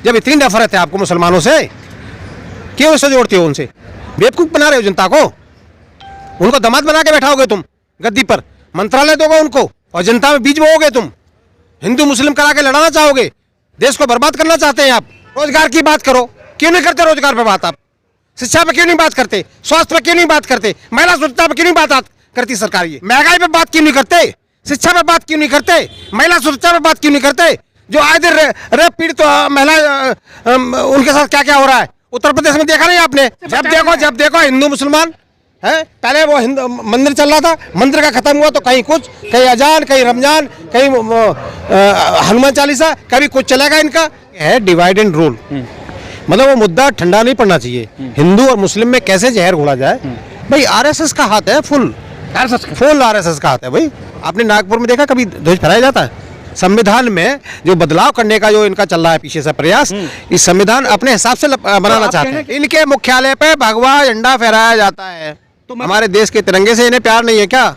जब इतनी नफरत है आपको मुसलमानों से, क्यों इससे जोड़ते हो उनसे? बेवकूफ बना रहे हो जनता को। उनको दामाद बना के बैठाओगे तुम गद्दी पर, मंत्रालय दोगे उनको और जनता में बीज बोओगे तुम। हिंदू मुस्लिम करा के लड़ाना चाहोगे, देश को बर्बाद करना चाहते हैं आप। रोजगार की बात करो, क्यों नहीं करते रोजगार पे बात आप? शिक्षा पे क्यों नहीं बात करते? स्वास्थ्य पे क्यों नहीं बात करते? महिला सुरक्षा पे क्यों नहीं बात करती सरकार? ये महंगाई पे बात क्यों नहीं करते? शिक्षा पे बात क्यों नहीं करते? महिला सुरक्षा पे बात क्यों नहीं करते? जो आए दिन रेप पीड़ित महिला उनके साथ क्या क्या हो रहा है उत्तर प्रदेश में देखा नहीं आपने? जब देखो हिंदू मुसलमान है। पहले वो मंदिर चल रहा था, मंदिर का खत्म हुआ तो कहीं कुछ, कहीं अजान, कहीं रमजान, कहीं हनुमान चालीसा, कभी कुछ चलेगा। इनका है डिवाइड एंड रूल। मतलब वो मुद्दा ठंडा नहीं पड़ना चाहिए। हिंदू और मुस्लिम में कैसे जहर घोला जाए? भाई आरएसएस का हाथ है, फुल आरएसएस का हाथ है भाई। आपने नागपुर में देखा कभी ध्वज फहराया जाता है? संविधान में जो बदलाव करने का जो इनका चल रहा है पीछे से प्रयास, इस संविधान अपने हिसाब से बनाना चाहते हैं। इनके मुख्यालय पे भगवा झंडा फहराया जाता है। तो हमारे देश के तिरंगे से इन्हें प्यार नहीं है क्या?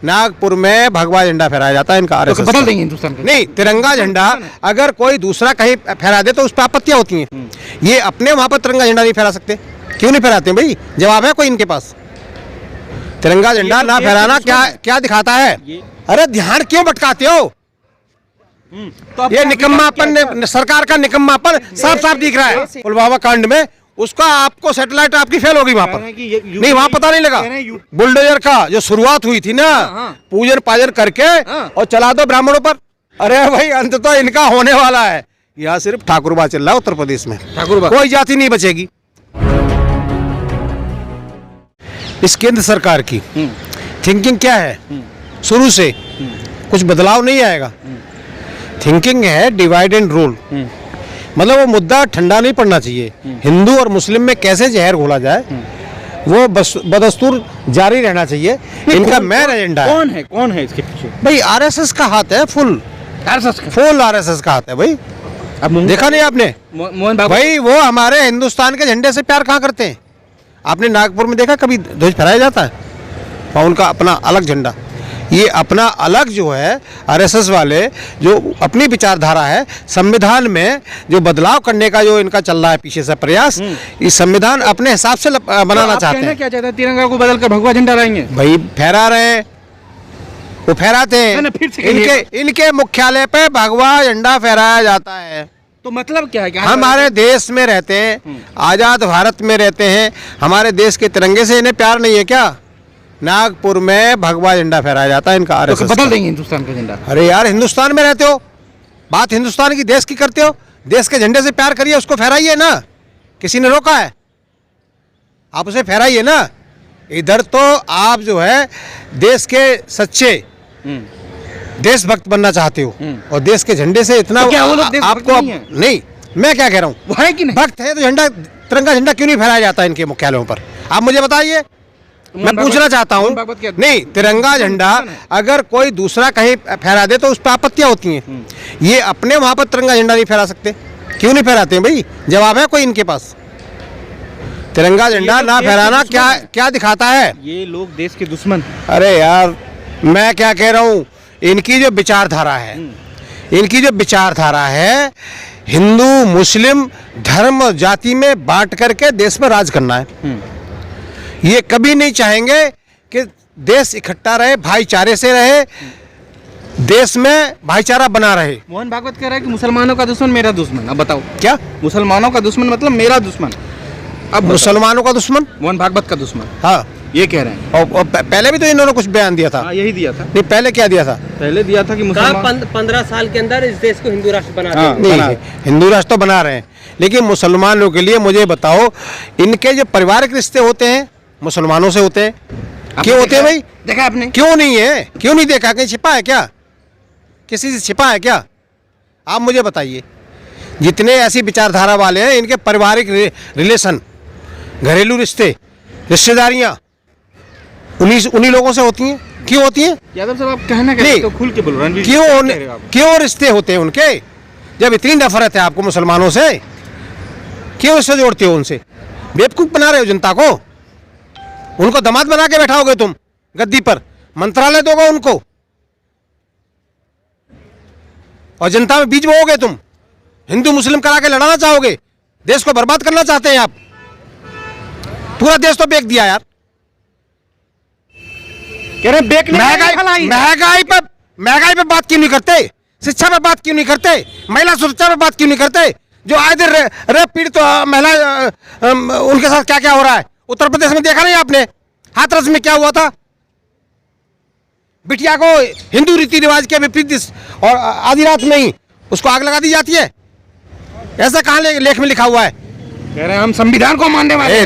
नागपुर में भगवा झंडा फहराया जाता है इनका आरएसएस। तो बदल देंगे हिंदुस्तान का? नहीं, तिरंगा झंडा अगर कोई दूसरा कहीं फहरा दे तो उस पर आपत्तियां होती हैं। ये अपने वहां पर तिरंगा झंडा नहीं फहरा सकते, क्यों नहीं फहराते भाई? जवाब है कोई इनके पास? तिरंगा झंडा ना फहराना क्या दिखाता है? अरे ध्यान क्यों भटकाते हो? तो ये निकम्मापन, सरकार का निकम्मापन साफ साफ दिख रहा है। पुलवामा कांड में उसका आपको सैटेलाइट आपकी फेल होगी वहां पर, नहीं वहां पता नहीं लगा। बुलडोजर का जो शुरुआत हुई थी ना, पूजन पाजन करके और चला दो ब्राह्मणों पर। अरे भाई अंततः इनका होने वाला है। यहाँ सिर्फ ठाकुरबा चल रहा है उत्तर प्रदेश में, ठाकुरबा, कोई जाति नहीं बचेगी। इस केंद्र सरकार की थिंकिंग क्या है? शुरू से कुछ बदलाव नहीं आएगा। थिंकिंग है डिवाइड एंड रूल। मतलब वो मुद्दा ठंडा नहीं पड़ना चाहिए। हिंदू और मुस्लिम में कैसे जहर घोला जाए, वो बदस्तूर जारी रहना चाहिए। इनका मेन एजेंडा है। कौन है इसके पीछे? भाई आरएसएस का हाथ है, फुल आरएसएस का हाथ है भाई। अब देखा नहीं आपने? मोहन बाबू भाई वो हमारे हिंदुस्तान के झंडे से प्यार कहाँ करते हैं? आपने नागपुर में देखा कभी ध्वज फहराया जाता है? और उनका अपना अलग झंडा, ये अपना अलग जो है आरएसएस वाले जो अपनी विचारधारा है। संविधान में जो बदलाव करने का जो इनका चल रहा है पीछे से प्रयास, इस संविधान अपने हिसाब से बनाना चाहते हैं। क्या चाहते हैं? तिरंगा को बदल कर भगवा झंडा लाएंगे? भाई फहरा रहे हैं, वो फहराते हैं। इनके मुख्यालय पे भगवा झंडा फहराया जाता है। तो मतलब क्या है? हमारे देश में रहते हैं, आजाद भारत में रहते हैं, हमारे देश के तिरंगे से इन्हें प्यार नहीं है क्या? नागपुर में भगवा झंडा फहराया जाता है इनका आरएसएस। तो बदल देंगे हिंदुस्तान का झंडा? अरे यार हिंदुस्तान में रहते हो, बात हिंदुस्तान की देश की करते हो, देश के झंडे से प्यार करिए, उसको फहराइए ना। किसी ने रोका है? आप उसे फहराइए ना। इधर तो आप जो है देश के सच्चे देशभक्त बनना चाहते हो और देश के झंडे से इतना तो क्या वो लोग आपको नहीं, मैं क्या कह रहा हूँ, वो है कि नहीं? भक्त है तो झंडा, तिरंगा झंडा क्यों नहीं फहराया जाता इनके मुख्यालयों पर? आप मुझे बताइए, मैं पूछना चाहता हूँ। नहीं, तिरंगा झंडा अगर कोई दूसरा कहीं फहरा दे तो उस पर आपत्तियां होती हैं। ये अपने वहां पर तिरंगा झंडा नहीं फहरा सकते, क्यों नहीं फहराते हैं भाई? जवाब है कोई इनके पास? तिरंगा झंडा ना फहराना क्या दिखाता है? ये लोग देश के दुश्मन। अरे यार मैं क्या कह रहा हूँ, इनकी जो विचारधारा है, हिंदू मुस्लिम धर्म जाति में बांट करके देश पर राज करना है। ये कभी नहीं चाहेंगे कि देश इकट्ठा रहे, भाईचारे से रहे, देश में भाईचारा बना रहे। मोहन भागवत कह रहा है कि मुसलमानों का दुश्मन मेरा दुश्मन। अब बताओ क्या? मुसलमानों का दुश्मन मतलब मेरा दुश्मन। अब मुसलमानों का दुश्मन मोहन भागवत का दुश्मन, हाँ ये कह रहे हैं। और पहले भी तो इन्होंने कुछ बयान दिया था। यही दिया था। नहीं, पहले क्या दिया था? पहले दिया था कि मुसलमान 15 साल के अंदर इस देश को हिंदू राष्ट्र बना नहीं, हिंदू राष्ट्र तो बना रहे हैं, लेकिन मुसलमानों के लिए मुझे बताओ, इनके जो पारिवारिक रिश्ते होते हैं मुसलमानों से होते हैं, क्यों होते हैं भाई? देखा आपने? क्यों नहीं है? क्यों नहीं देखा? कहीं छिपा है क्या? किसी से छिपा है क्या? आप मुझे बताइए। जितने ऐसी विचारधारा वाले हैं, इनके पारिवारिक रिलेशन, घरेलू रिश्ते, रिश्तेदारियां उन्हीं लोगों से होती हैं। क्यों होती हैं? यादव साहब आप कहना क्या तो खुल के बोलो। क्यों रिश्ते होते हैं उनके? जब इतनी नफरत है आपको मुसलमानों से, क्यों इससे जोड़ते हो उनसे? बेवकूफ बना रहे हो जनता को। उनको दामाद बना के बैठाओगे तुम गद्दी पर, मंत्रालय दोगे उनको और जनता में बीज बोओगे तुम। हिंदू मुस्लिम करा के लड़ाना चाहोगे? देश को बर्बाद करना चाहते हैं आप? पूरा देश तो बेच दिया यार। कह रहे हैं बेचने महंगाई पे बात क्यों नहीं करते? शिक्षा पे बात क्यों नहीं करते? महिला सुरक्षा पे बात क्यों नहीं करते? जो आए दिन रेप पीड़ित तो महिला उनके साथ क्या क्या हो रहा है? उत्तर प्रदेश में देखा नहीं आपने? हाथरस में क्या हुआ था? बिटिया को हिंदू रीति रिवाज के विपरीत और आधी रात में ही उसको आग लगा दी जाती है। ऐसा कहाँ लेख में लिखा हुआ है? कह रहे हैं हम संविधान को मानने वाले हैं।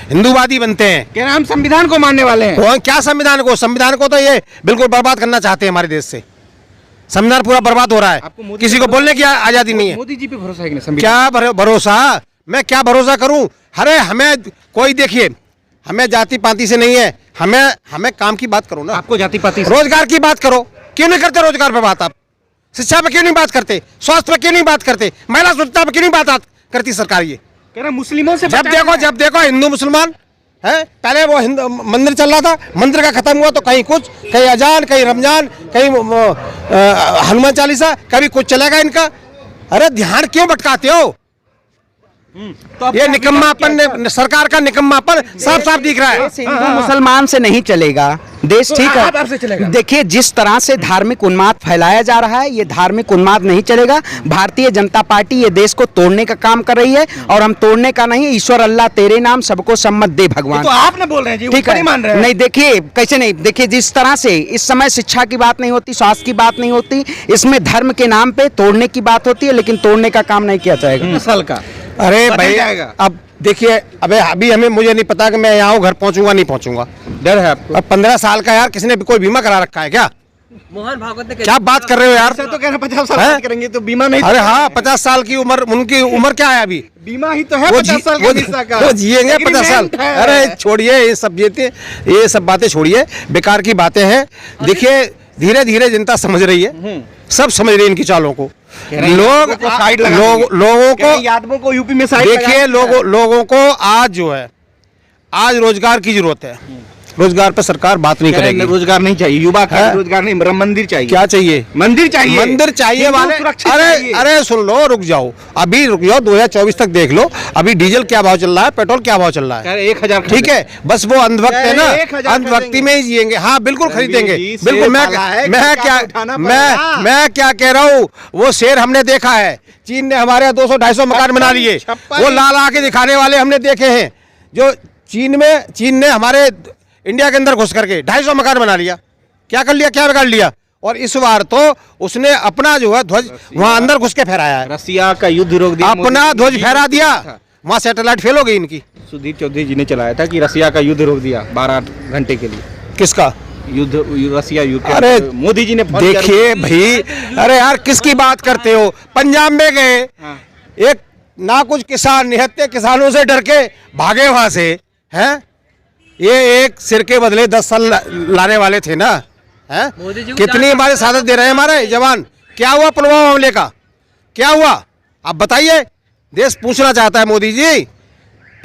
हिंदूवादी बनते हैं। कह रहे हैं हम संविधान को मानने वाले हैं। तो क्या संविधान को तो ये बिल्कुल बर्बाद करना चाहते हैं हमारे देश से। संविधान पूरा बर्बाद हो रहा है, किसी को बोलने की आजादी नहीं है। मोदी जी पे भरोसा है कि नहीं? क्या भरोसा? मैं क्या भरोसा करूं? अरे हमें कोई देखिए, हमें जाति पाति से नहीं है, हमें काम की बात करो ना। आपको जाति पाति रोजगार की बात करो। क्यों नहीं करते रोजगार पे बात? आप शिक्षा पे क्यों नहीं बात करते? स्वास्थ्य पे क्यों नहीं बात करते? महिला सुरक्षा पे क्यों नहीं बात करती सरकार? ये कह रहे मुस्लिमों से जब देखो हिंदू मुसलमान है। पहले वो मंदिर चल रहा था, मंदिर का खत्म हुआ तो कहीं कुछ, कहीं अजान, कहीं रमजान, कहीं हनुमान चालीसा, कभी कुछ चलेगा इनका। अरे ध्यान क्यों भटकाते हो? तो ये निकम्मापन, सरकार का निकम्मापन साफ साफ दिख रहा है। हिंदू मुसलमान से नहीं चलेगा देश, ठीक है? देखिए जिस तरह से धार्मिक उन्माद फैलाया जा रहा है, ये धार्मिक उन्माद नहीं चलेगा। भारतीय जनता पार्टी ये देश को तोड़ने का काम कर रही है, और हम तोड़ने का नहीं, ईश्वर अल्लाह तेरे नाम सबको सम्मत दे भगवान। तो आपने बोल रहे हैं जी, ठीक है? मान रहे हैं। नहीं देखिए कैसे नहीं, देखिए जिस तरह से इस समय शिक्षा की बात नहीं होती, स्वास्थ्य की बात नहीं होती, इसमें धर्म के नाम पे तोड़ने की बात होती है, लेकिन तोड़ने का काम नहीं किया जाएगा। साल का अरे भाई अब देखिए, अभी हमें मुझे नहीं पता कि मैं यहाँ घर पहुँचूंगा नहीं पहुँचूंगा। डर है आपको? अब 15 साल का यार, किसी ने भी कोई बीमा करा रखा है क्या? मोहन भागवत ने क्या बात कर रहे हो यार? तो कह रहे 50 साल बात करेंगे तो बीमा नहीं। अरे हाँ, 50 साल की उम्र, उनकी उम्र क्या है अभी? बीमा ही तो है 50 साल का हिस्सा का। वो जिएंगे 50 साल। अरे छोड़िए ये सब बातें छोड़िए, बेकार की बातें हैं। देखिए धीरे धीरे जनता समझ रही है, सब समझ रही है इनकी चालों को। लोगों को यादवों को यूपी में साइड देखिए, लोगों को आज जो है, आज रोजगार की जरूरत है। रोजगार पर सरकार बात नहीं करेगी। रोजगार नहीं चाहिए, युवा का रोजगार नहीं, मंदिर चाहिए। क्या चाहिए? मंदिर चाहिए वाले। अरे सुन लो, रुक जाओ 2024 तक देख लो। अभी डीजल क्या भाव चल रहा है, पेट्रोल क्या भाव चल रहा है? 1000। ठीक है, बस वो अंधभक्त है ना, अंधभक्ति में ही जिएंगे। हाँ बिल्कुल खरीदेंगे, बिल्कुल। मैं क्या कह रहा हूँ, वो शेर हमने देखा है। चीन ने हमारे 200-250 मकान बना लिए, वो ला के दिखाने वाले हमने देखे हैं। जो चीन ने हमारे इंडिया के अंदर घुस करके 250 मकान बना लिया। क्या कर लिया, क्या बिगाड़ लिया? और इस बार तो उसने अपना जो है ध्वज वहां अंदर घुस के फहराया है। रसिया का युद्ध रोक दिया, अपना ध्वज फहरा दिया। वहां सैटेलाइट फेल हो गई इनकी। सुधीर चौधरी जी ने चलाया था कि रसिया का युद्ध रोक दिया 12 घंटे के लिए। किसका युद्ध? रसिया युद्ध। अरे मोदी जी ने देखिए भाई, अरे यार किसकी बात करते हो? पंजाब में गए, एक ना कुछ किसान, निहत्थे किसानों से डर के भागे वहां से। हैं ये एक सिर के बदले 10 साल लाने वाले थे ना? हैं कितनी हमारे साथ दे रहे हैं हमारे जवान। क्या हुआ पुलवामा हमले का? क्या हुआ आप बताइए? देश पूछना चाहता है मोदी जी।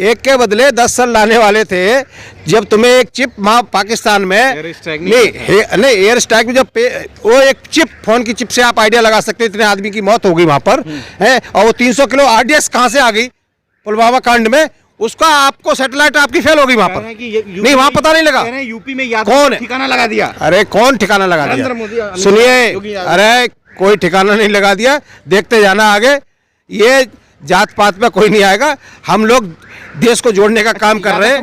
एक के बदले 10 साल लाने वाले थे। जब तुम्हें एक चिप वहाँ पाकिस्तान में नहीं एयर स्ट्राइक में जब वो एक चिप, फोन की चिप से आप आइडिया लगा सकते हैं, इतने आदमी की मौत हो गई वहां पर है। और वो 300 किलो RDS कहाँ से आ गई पुलवामा कांड में? उसका आपको सैटेलाइट आपकी फेल होगी वहां पर। नहीं वहां पता नहीं लगा। यूपी में कौन ठिकाना लगा दिया? अरे कौन ठिकाना लगा दिया? सुनिए, अरे कोई ठिकाना नहीं लगा दिया। देखते जाना आगे। ये जात पात पे कोई नहीं आएगा। हम लोग देश को जोड़ने का काम कर रहे हैं।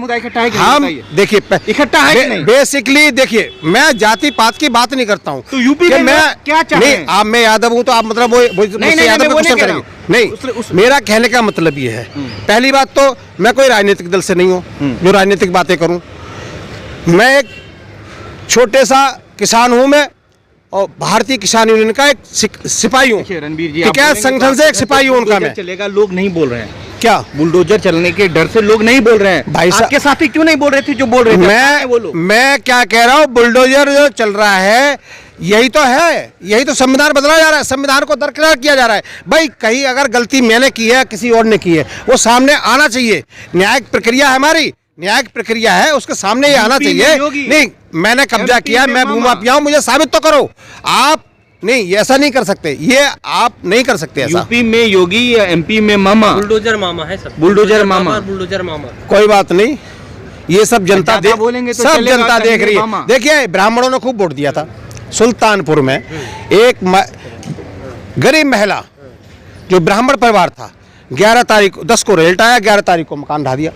हम देखिए इकट्ठा है कि नहीं? बेसिकली देखिए, मैं जाति पात की बात नहीं करता हूँ। तो यूपी में मैं क्या चाहते हैं? आप, मैं यादव हूँ तो आप मतलब मुझसे यादव पे क्वेश्चन करेंगे? नहीं, मेरा कहने का मतलब ये है, पहली बात तो मैं कोई राजनीतिक दल से नहीं हूँ जो राजनीतिक बातें करूँ। मैं एक छोटे सा किसान हूँ मैं, और भारतीय किसान यूनियन का एक सिपाही हूँ। रणबीर जी, ठीक है, संगठन से एक सिपाही हूँ उनका मैं। चलेगा, लोग नहीं बोल रहे हैं क्या? बुलडोजर चलने के डर से लोग नहीं बोल रहे हैं। भाई साहब आपके साथी क्यों नहीं बोल रहे थे जो बोल रहे थे? मैं क्या कह रहा हूँ, बुलडोजर जो चल रहा है यही तो है, यही तो संविधान बदला जा रहा है, संविधान को दरकिनार किया जा रहा है। भाई कहीं अगर गलती मैंने की है, किसी और ने की है, वो सामने आना चाहिए। न्यायिक प्रक्रिया है हमारी, न्यायिक प्रक्रिया है, उसके सामने ये आना चाहिए। नहीं मैंने कब्जा किया, मैं भूमाफिया हूं, मुझे साबित तो करो। आप नहीं, ये ऐसा नहीं कर सकते, ये आप नहीं कर सकते ऐसा। यूपी में योगी या एमपी में मामा? बुलडोजर मामा है सब। बुलडोजर मामा। और बुलडोजर मामा। कोई बात नहीं, ये सब जनता ज्यादा देख, बोलेंगे तो सब चलेगा, जनता देख कहेंगे रही है। मामा। देखिए ब्राह्मणों ने खूब वोट दिया था सुल्तानपुर में। एक गरीब महिला जो ब्राह्मण परिवार था, 11 तारीख 10 को रिजल्ट आया, 11 तारीख को मकान ढा दिया।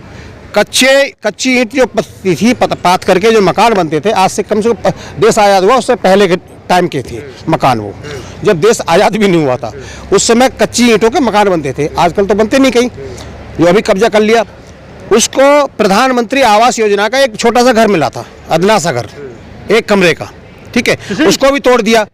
कच्ची ईंट जो पत्ती थी, पात करके जो मकान बनते थे, आज से कम से कम देश आज़ाद हुआ उससे पहले के टाइम के थे मकान। वो जब देश आज़ाद भी नहीं हुआ था उस समय कच्ची ईंटों के मकान बनते थे, आजकल तो बनते नहीं कहीं। जो अभी कब्जा कर लिया, उसको प्रधानमंत्री आवास योजना का एक छोटा सा घर मिला था, अदना सा घर, 1 कमरे का, ठीक है, उसको भी तोड़ दिया।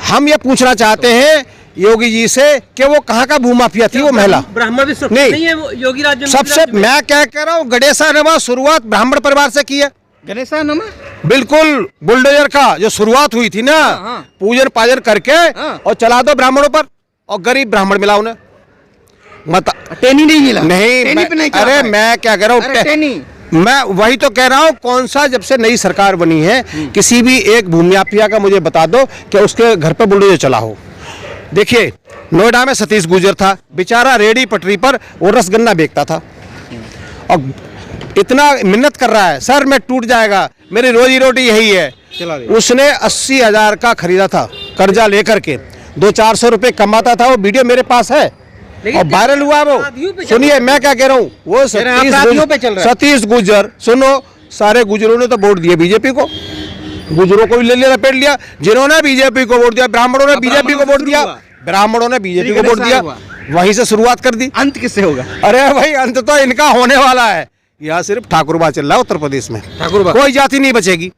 हम ये पूछना चाहते हैं योगी जी से कि वो कहाँ का भूमाफिया थी वो महिला? ब्राह्मण भी सुरक्षित नहीं। नहीं है वो योगी राज्य में। सबसे मैं क्या कह रहा हूँ, गणेशा नमा शुरुआत ब्राह्मण परिवार से की है। गणेशा नमा? बिल्कुल, बुलडोजर का जो शुरुआत हुई थी ना, हाँ। पूजन पाजन करके हाँ। और चला दो ब्राह्मणों पर, और गरीब ब्राह्मण मिला उन्हें। मत टेनी नहीं मिला? नहीं, टेनी पे नहीं चला अरे पाए। मैं क्या कह रहा अरे हूँ, टेनी। मैं वही तो कह रहा हूँ, कौन सा जब से नई सरकार बनी है किसी भी एक भूमाफिया का मुझे बता दो कि उसके घर पर बुलडोजर चला हो। देखिए नोएडा में सतीश गुर्जर था, बेचारा रेडी पटरी पर वो रसगन्ना बेचता था, और इतना मिन्नत कर रहा है, सर मैं टूट जाएगा, मेरी रोजी रोटी यही है। चला दे। उसने 80,000 का खरीदा था कर्जा लेकर के, 200-400 रुपए कमाता था। वो वीडियो मेरे पास है लेकिन और वायरल हुआ वो। अपराधियों पे चल सुनिए मैं क्या कह रहा हूँ, वो अपराधियों पे चल रहा है। सतीश गुर्जर, सुनो, सारे गुजरों ने तो वोट दिए बीजेपी को, गुजरों को भी ले लिया, लपेट लिया। जिन्होंने बीजेपी को वोट दिया, ब्राह्मणों ने बीजेपी को वोट दिया, ब्राह्मणों ने बीजेपी को वोट दिया, वहीं से शुरुआत कर दी। अंत किससे होगा? अरे भाई अंत तो इनका होने वाला है। यहाँ सिर्फ ठाकुरबा चल रहा है उत्तर प्रदेश में, ठाकुरबा। कोई जाति नहीं बचेगी।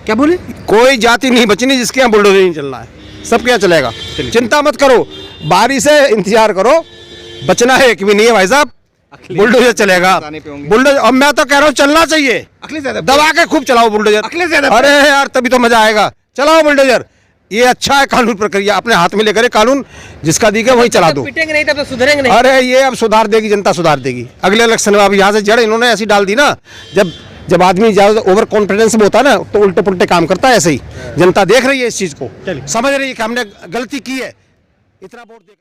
क्या बोले? कोई जाति नहीं बचनी जिसके यहाँ बुलडोजर नहीं चलना है, सबके यहाँ चलेगा। चिंता मत करो, बारी से इंतजार करो, बचना है एक भी नहीं है भाई साहब, बुलडोजर चलेगा। बुलडोजर, अब मैं तो कह रहा हूँ चलना चाहिए, अखिलेश यादव दबा के खूब चलाओ बुलडोजर। अखिलेश यादव। अरे यार तभी तो मजा आएगा, चलाओ बुलडोजर। ये अच्छा है कानून प्रक्रिया, अपने हाथ में लेकर कानून जिसका दी गया वही चला दो। पिटेंगे नहीं तब तो सुधरेंगे नहीं। अरे ये अब सुधार देगी जनता, सुधार देगी अगले इलेक्शन में। अब यहाँ से जड़ इन्होंने ऐसी डाल दी ना, जब आदमी ज्यादा ओवर कॉन्फिडेंस में होता है ना तो उल्टे पुल्टे काम करता है। ऐसे ही जनता देख रही है इस चीज को, समझ रही है कि हमने गलती की है, इतना वोट